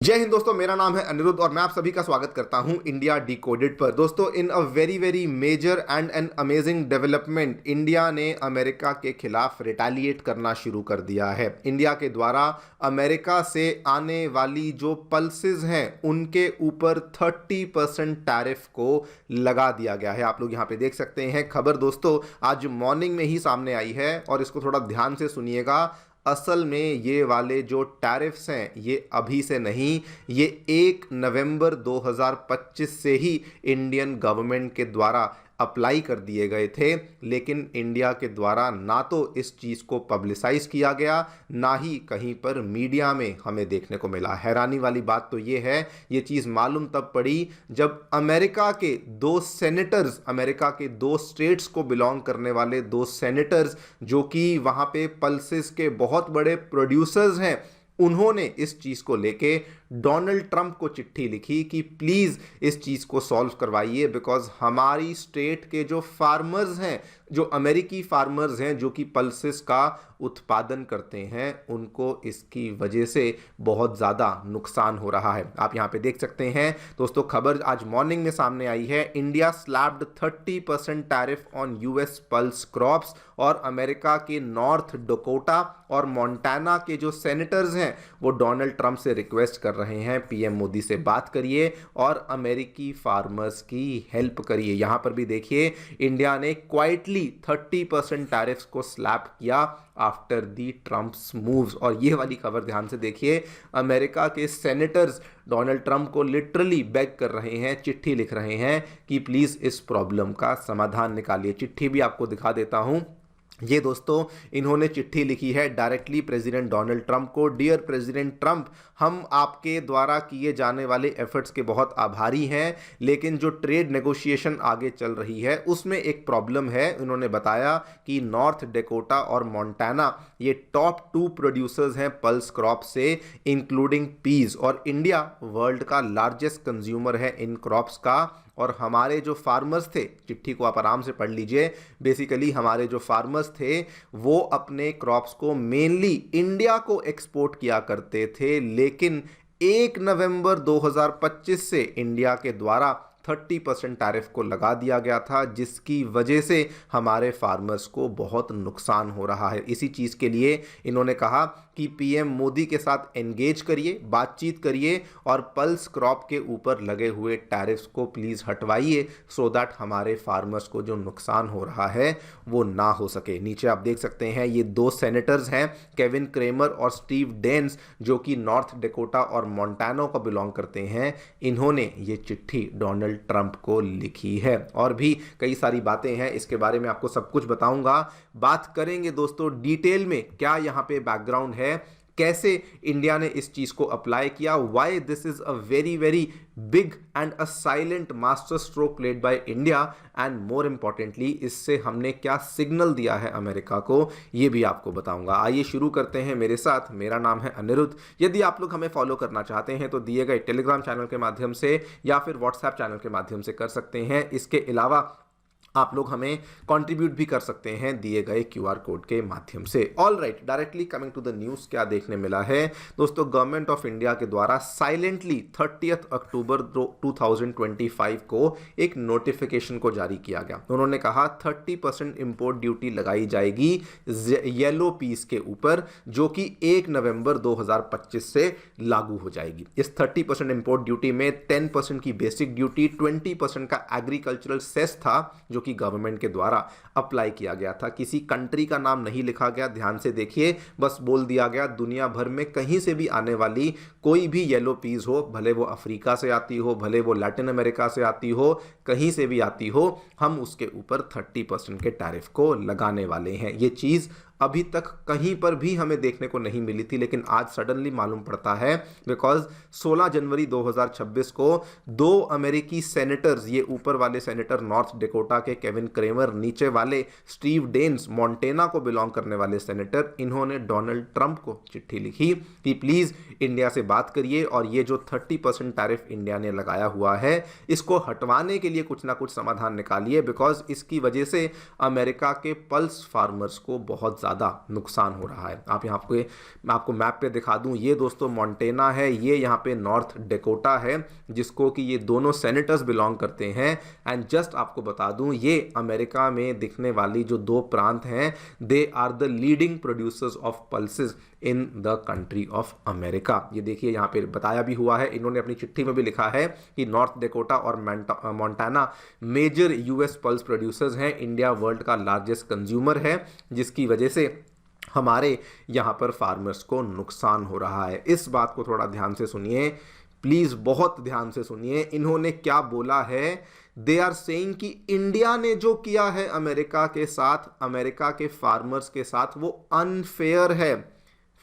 जय हिंद दोस्तों, मेरा नाम है अनिरुद्ध और मैं आप सभी का स्वागत करता हूं इंडिया डिकोडेड पर। दोस्तों, in a very very major and an amazing development, India ने अमेरिका के खिलाफ रिटेलिएट करना शुरू कर दिया है। इंडिया के द्वारा अमेरिका से आने वाली जो पल्सेस हैं उनके ऊपर 30% टैरिफ को लगा दिया गया है। आप लोग यहाँ पे देख सकते हैं खबर दोस्तों, आज मॉर्निंग में ही सामने आई है और इसको थोड़ा ध्यान से सुनिएगा। असल में ये वाले जो टैरिफ्स हैं ये अभी से नहीं, ये 1 नवंबर 2025 से ही इंडियन गवर्नमेंट के द्वारा अप्लाई कर दिए गए थे। लेकिन इंडिया के द्वारा ना तो इस चीज़ को पब्लिसाइज किया गया, ना ही कहीं पर मीडिया में हमें देखने को मिला। हैरानी वाली बात तो ये है, ये चीज़ मालूम तब पड़ी जब अमेरिका के दो सेनेटर्स, अमेरिका के दो स्टेट्स को बिलोंग करने वाले दो सेनेटर्स, जो कि वहाँ पे पल्सेस के बहुत बड़े प्रोड्यूसर्स हैं, उन्होंने इस चीज़ को लेके डोनाल्ड ट्रंप को चिट्ठी लिखी कि प्लीज़ इस चीज़ को सॉल्व करवाइए, बिकॉज हमारी स्टेट के जो फार्मर्स हैं, जो अमेरिकी फार्मर्स हैं, जो कि पल्सेस का उत्पादन करते हैं, उनको इसकी वजह से बहुत ज़्यादा नुकसान हो रहा है। आप यहाँ पे देख सकते हैं दोस्तों, खबर आज मॉर्निंग में सामने आई है। India slapped 30% tariff on US pulse crops, और अमेरिका के नॉर्थ डकोटा और मोंटाना के जो सेनेटर्स हैं वो डोनाल्ड ट्रंप से रिक्वेस्ट कर रहे हैं, पीएम मोदी से बात करिए और अमेरिकी फार्मर्स की हेल्प करिए। यहां पर भी देखिए, इंडिया ने क्वाइटली 30% टैरिफ्स को स्लैप किया आफ्टर दी ट्रंप्स मूव्स। और ये वाली खबर ध्यान से देखिए, अमेरिका के सेनेटर्स डोनाल्ड ट्रंप को लिटरली बेग कर रहे हैं, चिट्ठी लिख रहे हैं कि प्लीज इस प्रॉब्लम का समाधान निकालिए। चिट्ठी भी आपको दिखा देता हूं। ये दोस्तों, इन्होंने चिट्ठी लिखी है डायरेक्टली प्रेसिडेंट डोनाल्ड ट्रंप को। डियर प्रेसिडेंट ट्रंप, हम आपके द्वारा किए जाने वाले एफर्ट्स के बहुत आभारी हैं, लेकिन जो ट्रेड नेगोशिएशन आगे चल रही है उसमें एक प्रॉब्लम है। उन्होंने बताया कि नॉर्थ डेकोटा और मोंटाना ये टॉप 2 प्रोड्यूसर्स हैं पल्स क्रॉप से, इंक्लूडिंग पीज, और इंडिया वर्ल्ड का लार्जेस्ट कंज्यूमर है इन क्रॉप्स का। और हमारे जो फार्मर्स थे, चिट्ठी को आप आराम से पढ़ लीजिए, बेसिकली हमारे जो फार्मर्स थे वो अपने क्रॉप्स को मेनली इंडिया को एक्सपोर्ट किया करते थे, लेकिन 1 नवंबर 2025 से इंडिया के द्वारा 30% टैरिफ को लगा दिया गया था, जिसकी वजह से हमारे फार्मर्स को बहुत नुकसान हो रहा है। इसी चीज़ के लिए इन्होंने कहा कि पीएम मोदी के साथ एंगेज करिए, बातचीत करिए और पल्स क्रॉप के ऊपर लगे हुए टैरिफ्स को प्लीज़ हटवाइए, सो दैट हमारे फार्मर्स को जो नुकसान हो रहा है वो ना हो सके। नीचे आप देख सकते हैं ये 2 सेनेटर्स हैं, केविन क्रेमर और स्टीव डेंस, जो कि नॉर्थ डेकोटा और मोंटाना को बिलोंग करते हैं। इन्होंने ये चिट्ठी डोनाल्ड ट्रंप को लिखी है। और भी कई सारी बातें हैं, इसके बारे में आपको सब कुछ बताऊंगा। बात करेंगे दोस्तों डिटेल में, क्या यहाँ पे बैकग्राउंड है, कैसे इंडिया ने इस चीज को अप्लाई किया, why this is a very very big and a silent master stroke played by India, and more importantly इससे हमने क्या सिग्नल दिया है अमेरिका को, ये भी आपको बताऊंगा। आइए शुरू करते हैं मेरे साथ। मेरा नाम है अनिरुद्ध। यदि आप लोग हमें फॉलो करना चाहते हैं तो दिए गए टेलीग्राम चैनल के माध्यम से या फिर व्हाट्सएप चैनल के माध्यम से कर सकते हैं। इसके अलावा आप लोग हमें कंट्रीब्यूट भी कर सकते हैं दिए गए क्यूआर कोड के माध्यम से। All right, directly coming to the news, क्या देखने मिला है दोस्तों, गवर्नमेंट ऑफ इंडिया के द्वारा साइलेंटली 30 अक्टूबर 2025 को एक नोटिफिकेशन को जारी किया गया। उन्होंने कहा 30% इंपोर्ट ड्यूटी लगाई जाएगी येलो पीस के ऊपर, जो कि 1 नवंबर 2025 से लागू हो जाएगी। इस 30% इंपोर्ट ड्यूटी में 10% की बेसिक ड्यूटी, 20% का एग्रीकल्चरल सेस था, जो कि गवर्नमेंट के द्वारा अप्लाई किया गया था। किसी कंट्री का नाम नहीं लिखा गया, ध्यान से देखिए, बस बोल दिया गया दुनिया भर में कहीं से भी आने वाली कोई भी येलो पीस हो, भले वो अफ्रीका से आती हो, भले वो लैटिन अमेरिका से आती हो, कहीं से भी आती हो, हम उसके ऊपर 30% के टैरिफ को लगाने वाले हैं। ये चीज़ अभी तक कहीं पर भी हमें देखने को नहीं मिली थी, लेकिन आज सडनली मालूम पड़ता है, बिकॉज 16 जनवरी 2026 को 2 अमेरिकी सेनेटर्स, ये ऊपर वाले सेनेटर नॉर्थ डेकोटा के केविन क्रेमर, नीचे वाले स्टीव डेंस मोंटेना को बिलोंग करने वाले सेनेटर, इन्होंने डोनाल्ड ट्रंप को चिट्ठी लिखी कि प्लीज़ इंडिया से बात करिए और ये जो 30% टैरिफ इंडिया ने लगाया हुआ है इसको हटवाने के लिए कुछ ना कुछ समाधान निकालिए, बिकॉज इसकी वजह से अमेरिका के पल्स फार्मर्स को बहुत ज़्यादा नुकसान हो रहा है। आप यहाँ पे मैं आपको मैप पे दिखा दूँ, ये दोस्तों मोंटेना है, ये यहाँ पे नॉर्थ डेकोटा है जिसको कि ये दोनों सेनेटर्स बिलोंग करते हैं। एंड जस्ट आपको बता दूँ, ये अमेरिका में दिखने वाली जो दो प्रांत हैं, they are the leading producers of pulses in the country of America. ये देखिए यहाँ पे बताया भी हुआ है, इन्होंने अपनी चिट्ठी में भी लिखा है कि नॉर्थ डेकोटा और Montana major US pulse producers हैं। इंडिया वर्ल्ड का लार्जेस्ट कंज्यूमर है, जिसकी वजह से हमारे यहाँ पर फार्मर्स को नुकसान हो रहा है। इस बात को थोड़ा ध्यान से सुनिए प्लीज़, बहुत ध्यान से सुनिए। इन्होंने क्या बोला है, दे आर सेइंग कि इंडिया ने जो किया है अमेरिका के साथ, अमेरिका के फार्मर्स के साथ, वो अनफेयर है।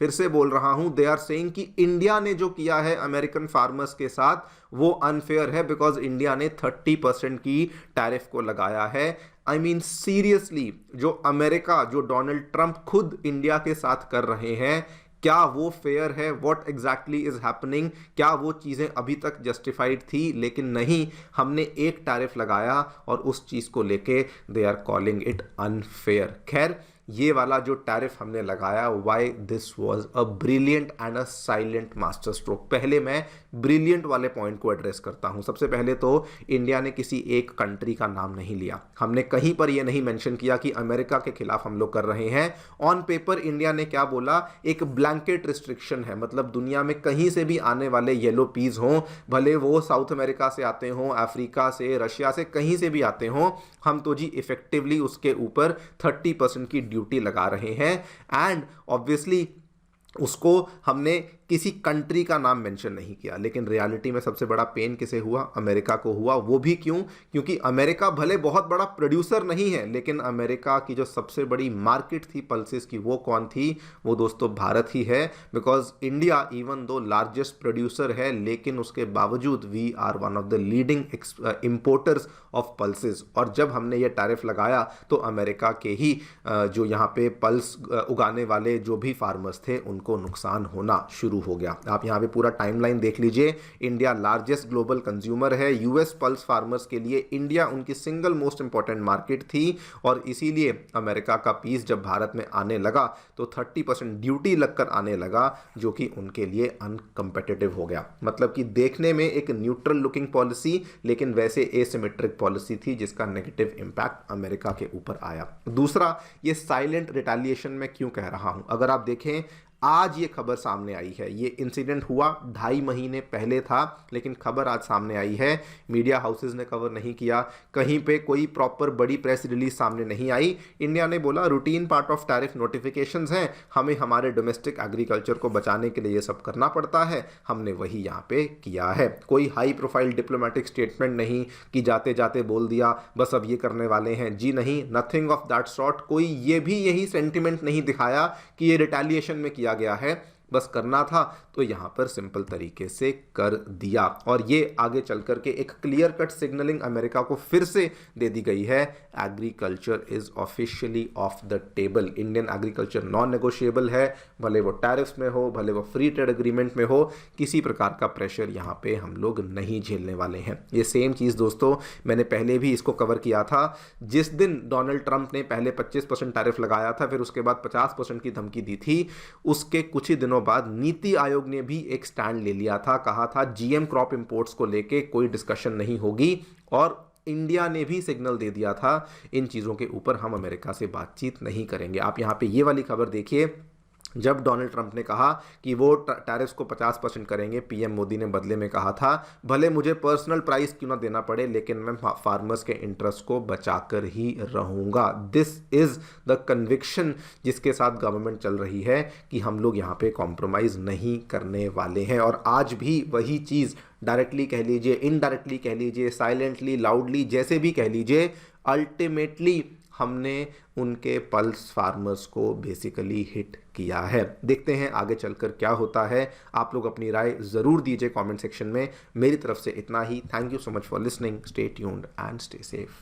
फिर से बोल रहा हूं, दे आर सेइंग कि इंडिया ने जो किया है अमेरिकन फार्मर्स के साथ वो अनफेयर है, बिकॉज इंडिया ने 30% की टैरिफ को लगाया है। आई मीन सीरियसली, जो अमेरिका, जो डोनाल्ड ट्रंप खुद इंडिया के साथ कर रहे हैं, क्या वो फेयर है? What exactly is happening? क्या वो चीज़ें अभी तक जस्टिफाइड थी? लेकिन नहीं, हमने एक टैरिफ लगाया और उस चीज़ को लेके they are calling it unfair. खैर, ये वाला जो टैरिफ हमने लगाया, why this was a brilliant and a silent master stroke. पहले मैं ब्रिलियंट वाले पॉइंट को एड्रेस करता हूं। सबसे पहले तो इंडिया ने किसी एक कंट्री का नाम नहीं लिया, हमने कहीं पर यह नहीं मेंशन किया कि अमेरिका के खिलाफ हम लोग कर रहे हैं। ऑन पेपर इंडिया ने क्या बोला, एक ब्लैंकेट रिस्ट्रिक्शन है, मतलब दुनिया में कहीं से भी आने वाले येलो पीज हों, भले वो साउथ अमेरिका से आते हों, अफ्रीका से, रशिया से, कहीं से भी आते हों, हम तो जी इफेक्टिवली उसके ऊपर 30% की ड्यूटी लगा रहे हैं। एंड ऑब्वियसली उसको हमने किसी कंट्री का नाम मेंशन नहीं किया, लेकिन रियलिटी में सबसे बड़ा पेन किसे हुआ? अमेरिका को हुआ। वो भी क्यों? क्योंकि अमेरिका भले बहुत बड़ा प्रोड्यूसर नहीं है, लेकिन अमेरिका की जो सबसे बड़ी मार्केट थी पल्सेस की, वो कौन थी? वो दोस्तों भारत ही है। Because India even though largest producer है, लेकिन उसके बावजूद we are one of the leading importers of pulses. और जब हमने ये टैरिफ लगाया तो अमेरिका के ही जो यहाँ पे पल्स उगाने वाले जो भी फार्मर्स थे, उनको नुकसान होना शुरू हो गया। आप यहां पे पूरा टाइमलाइन देख लीजिए। इंडिया लार्जेस्ट ग्लोबल कंज्यूमर है। यूएस पल्स फार्मर्स के लिए इंडिया उनकी सिंगल मोस्ट इंपॉर्टेंट मार्केट थी, और इसीलिए अमेरिका का पीस जब भारत में आने लगा तो 30% ड्यूटी लगकर आने लगा, जो कि उनके लिए अनकंपेटिटिव हो गया। मतलब कि देखने में एक न्यूट्रल लुकिंग पॉलिसी, लेकिन वैसे एसिमेट्रिक पॉलिसी थी, जिसका नेगेटिव इंपैक्ट अमेरिका के ऊपर आया। दूसरा, ये साइलेंट रिटेलिएशन में क्यों कह रहा हूं? अगर आप देखें, आज ये खबर सामने आई है। ये इंसिडेंट हुआ 2.5 महीने पहले था, लेकिन खबर आज सामने आई है। मीडिया हाउसेस ने कवर नहीं किया, कहीं पे कोई प्रॉपर बड़ी प्रेस रिलीज सामने नहीं आई। इंडिया ने बोला routine part of tariff notifications हैं, हमें हमारे डोमेस्टिक एग्रीकल्चर को बचाने के लिए ये सब करना पड़ता है, हमने वही यहाँ पे किया है। कोई हाई प्रोफाइल डिप्लोमेटिक स्टेटमेंट नहीं कि जाते जाते बोल दिया बस अब ये करने वाले हैं, जी नहीं, नथिंग ऑफ दैट सॉर्ट। कोई ये भी यही सेंटिमेंट नहीं दिखाया कि ये रिटेलिएशन में किया गया है, बस करना था तो यहां पर सिंपल तरीके से कर दिया। और ये आगे चल करके एक क्लियर कट सिग्नलिंग अमेरिका को फिर से दे दी गई है, agriculture is officially of the table. Indian agriculture non negotiable है, भले वो टैरिफ्स में हो, भले वो फ्री ट्रेड एग्रीमेंट में हो, किसी प्रकार का प्रेशर यहां पे हम लोग नहीं झेलने वाले हैं। ये सेम चीज़ दोस्तों मैंने पहले भी इसको कवर किया था। जिस दिन डोनाल्ड ट्रंप ने पहले 25% टैरिफ लगाया था, फिर उसके बाद 50% की धमकी दी थी, उसके कुछ ही दिनों बाद नीति आयोग ने भी एक स्टैंड ले लिया था। कहा था जीएम क्रॉप इंपोर्ट्स को लेके कोई डिस्कशन नहीं होगी, और इंडिया ने भी सिग्नल दे दिया था इन चीज़ों के ऊपर हम अमेरिका से बातचीत नहीं करेंगे। आप यहाँ पे ये वाली खबर देखिए, जब डोनाल्ड ट्रंप ने कहा कि वो टैरिफ्स को 50% करेंगे, पीएम मोदी ने बदले में कहा था भले मुझे पर्सनल प्राइस क्यों ना देना पड़े, लेकिन मैं फार्मर्स के इंटरेस्ट को बचाकर ही रहूँगा। दिस इज़ द कन्विक्शन जिसके साथ गवर्नमेंट चल रही है कि हम लोग यहाँ पे कॉम्प्रोमाइज़ नहीं करने वाले हैं। और आज भी वही चीज़ डायरेक्टली कह लीजिए, इनडायरेक्टली कह लीजिए, साइलेंटली, लाउडली, जैसे भी कह लीजिए, अल्टीमेटली हमने उनके पल्स फार्मर्स को बेसिकली हिट किया है। देखते हैं आगे चलकर क्या होता है। आप लोग अपनी राय ज़रूर दीजिए कमेंट सेक्शन में। मेरी तरफ से इतना ही। Thank you so much for listening. Stay tuned and stay safe.